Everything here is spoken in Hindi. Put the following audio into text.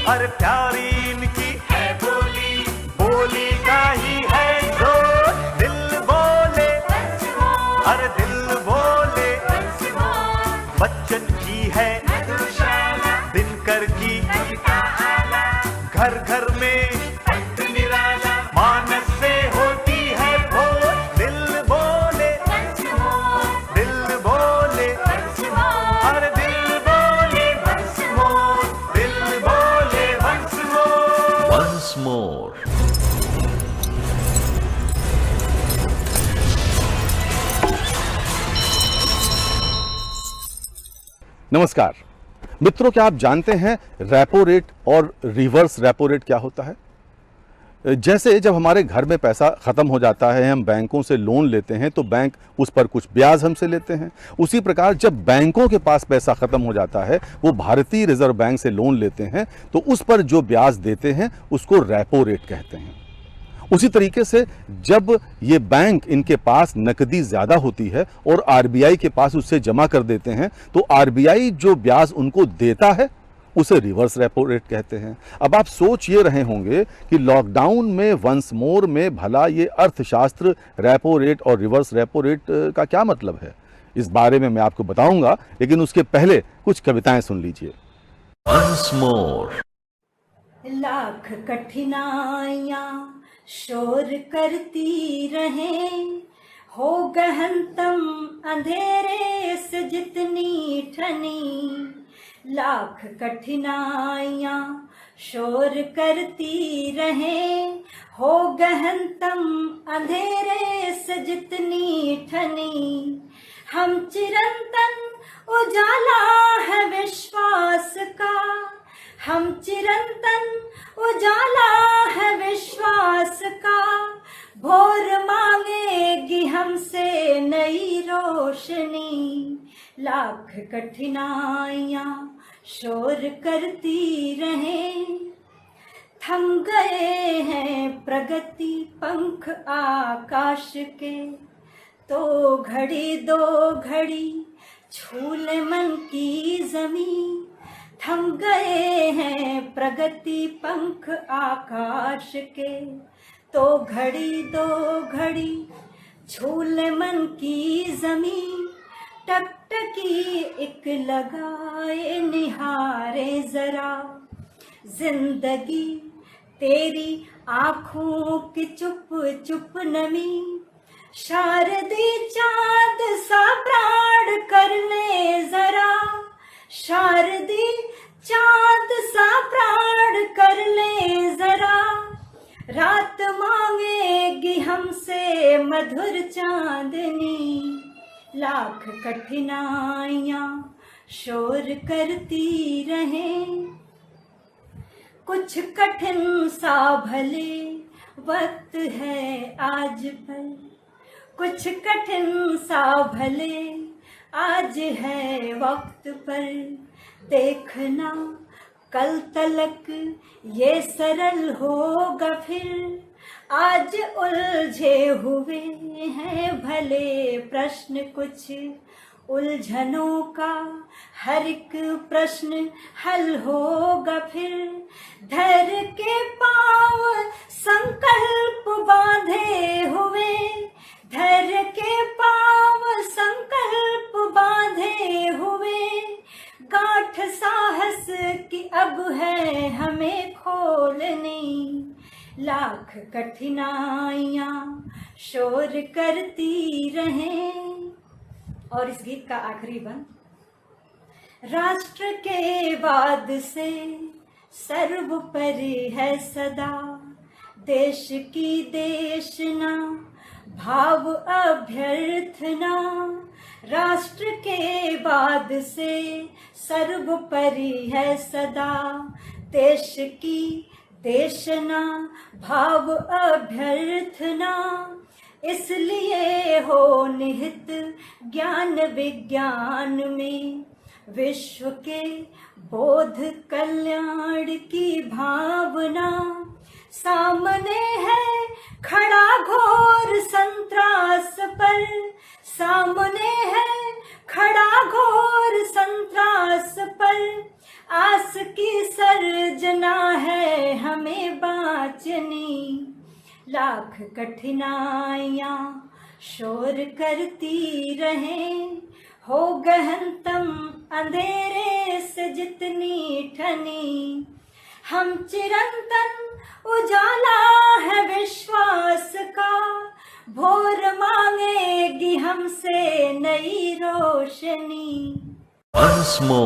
हर प्यारी इनकी है बोली, बोली का ही है जोर। दिल बोले हर दिल बोले, बच्चन की है दिनकर की, घर घर में मानस से होती है भोर। दिल बोले दिल बोले हर दिल बोले वंस मोर, दिल बोले वंस मोर, वंस मोर। नमस्कार मित्रों, क्या आप जानते हैं रेपो रेट और रिवर्स रेपो रेट क्या होता है? जैसे जब हमारे घर में पैसा ख़त्म हो जाता है, हम बैंकों से लोन लेते हैं तो बैंक उस पर कुछ ब्याज हमसे लेते हैं। उसी प्रकार जब बैंकों के पास पैसा ख़त्म हो जाता है, वो भारतीय रिजर्व बैंक से लोन लेते हैं तो उस पर जो ब्याज देते हैं उसको रेपो रेट कहते हैं। उसी तरीके से जब ये बैंक इनके पास नकदी ज़्यादा होती है और आरबीआई के पास उससे जमा कर देते हैं तो आरबीआई जो ब्याज उनको देता है उसे रिवर्स रेपो रेट कहते हैं। अब आप सोच ये रहे होंगे कि लॉकडाउन में वंस मोर में भला ये अर्थशास्त्र रेपो रेट और रिवर्स रेपो रेट का क्या मतलब है? इस बारे में मैं आपको बताऊंगा, लेकिन उसके पहले कुछ कविताएं सुन लीजिए। Once more. लाख कठिनाइयां शोर करती रहें, हो गहनतम अंधेरे से जितनी ठनी। लाख कठिनाइयां शोर करती रहें, हो गहनतम अंधेरे से जितनी ठनी। हम चिरंतन उजाला है विश्वास का, हम चिरंतन उजाला है विश्वास का। भोर मांगेगी हमसे नई रोशनी। लाख कठिनाइयां शोर करती रहें, थम गए हैं प्रगति पंख आकाश के। तो घड़ी दो घड़ी छूले मन की जमीन, थम गए हैं प्रगति पंख आकाश के। तो घड़ी दो घड़ी छूले मन की जमीन, टकटकी एक लगाए निहारे जरा। जिंदगी तेरी आंखों की चुप चुप नमी, शारदी चांद सा प्राण कर ले जरा। शारदी चांद सा प्राण कर ले जरा। रात मांगेगी हमसे मधुर चांदनी। लाख कठिनाइयां शोर करती रहें, कुछ कठिन सा भले वक्त है आज पर। कुछ कठिन सा भले आज है वक्त पर। देखना कल तलक ये सरल होगा फिर। आज उलझे हुए हैं भले प्रश्न कुछ, उलझनों का हर एक प्रश्न हल होगा फिर। धैर्य के पांव संकल्प बांधे हुए, धैर्य के पांव संकल्प बांधे हुए। गांठ साहस की अब है हमें खोलनी। लाख कठिनाइयां शोर करती रहें। और इस गीत का आखिरी बंद। राष्ट्र के वाद से सर्वोपरि है सदा, देश की देशना भाव अभ्यर्थना। राष्ट्र के बाद से सर्वोपरि है सदा, देश की देशना भाव अभ्यर्थना। इसलिए हो निहित ज्ञान विज्ञान में, विश्व के बोध कल्याण की भावना। सामने है खड़ा घोर संत्रास पर, सामने है खड़ा घोर संत्रास पर। आस की सर्जना रोशनी। लाख कठिनाइयाँ शोर करती रहें, हो गहनतम अंधेरे से जितनी ठनी। हम चिरंतन उजाला है विश्वास का, भोर मांगेगी हमसे नई रोशनी। once more.